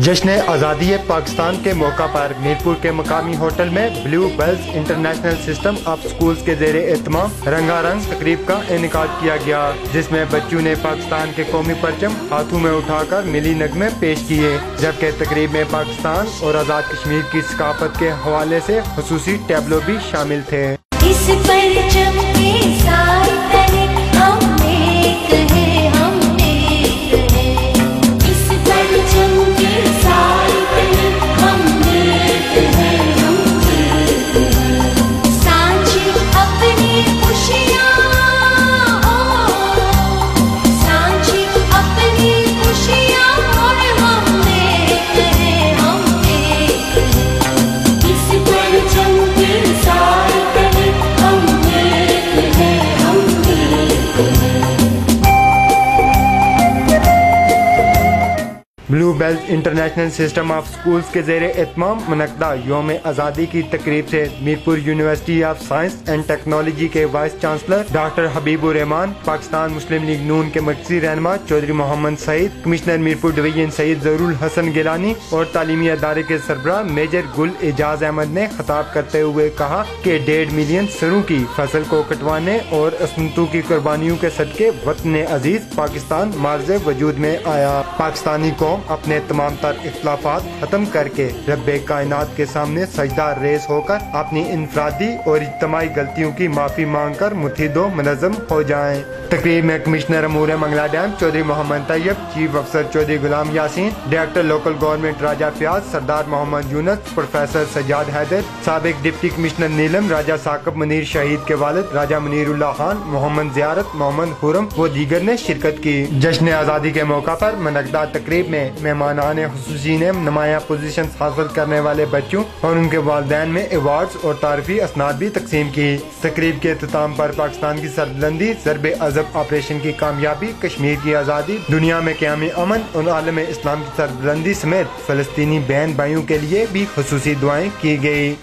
जश्न आज़ादी पाकिस्तान के मौका पर मीरपुर के मकामी होटल में Blue Bells International System of Schools के ज़ेरे एहतमाम रंगारंग तकरीब का इनेकाद किया गया, जिसमें बच्चों ने पाकिस्तान के कौमी परचम हाथों में उठाकर मिली नगमे पेश किए, जबकि तकरीब में पाकिस्तान और आज़ाद कश्मीर की सकाफत के हवाले से खुसूसी टैबलो भी शामिल थे। इस परचम के साथ Blue Bells International System of Schools के ज़ेरे एहतमाम मुनक़दा यौम आज़ादी की तकरीब से Mirpur University of Science and Technology के vice chancellor doctor Habibur Rahman, Pakistan Muslim League Noon के मरकज़ी रहनुमा चौधरी मोहम्मद सईद, कमिश्नर मीरपुर डिवीजन सईद ज़रूल हसन गिलानी और तालीमी अदारे के सरबराह मेजर गुल एजाज अहमद ने खिताब करते हुए कहा कि 1.5 मिलियन सरों की फसल को कटवाने और असमतों की कुर्बानियों के सदके वतन अजीज पाकिस्तान मार्ज़े वजूद में आया। पाकिस्तानी कौम अपने तमाम तर इख्तलाफात खत्म करके रब्बे कायनात के सामने सजदा रेस होकर अपनी इनफरादी और इज्तमाई गलतियों की माफी मांग कर मुत्हिदो मुनज़्ज़म हो जाएं। तकरीब में कमिश्नर अमूर मंगला डैम चौधरी मोहम्मद तैयब, चीफ अफसर Chaudhry Ghulam Yasin, director local government Raja Fayyaz, Sardar Mohammad Younis, professor Sajjad Haider, साबिक डिप्टी कमिश्नर नीलम, राजा साकब मुनीर शहीद के वालिद राजा मुनीरुल्लाह खान, मोहम्मद ज़ियारत, मोहम्मद हुरम व दीगर ने शिरकत की। जश्न आज़ादी के मौका पर मुनक़दा तकरीब में मेहमानान खुसूसी ने नुमाया पोजीशन हासिल करने वाले बच्चों और उनके वालिदैन में अवार्ड्स और तारीफी असनाद भी तकसीम की। तकरीब के अख्ताम पर पाकिस्तान की सरबुलंदी, ज़रबे अज़ब ऑपरेशन की कामयाबी, कश्मीर की आज़ादी, दुनिया में क़यामी अमन और आलम इस्लाम की सरबुलंदी समेत फ़लस्तीनी बहन भाइयों के लिए भी खुसूसी दुआएं की गयी।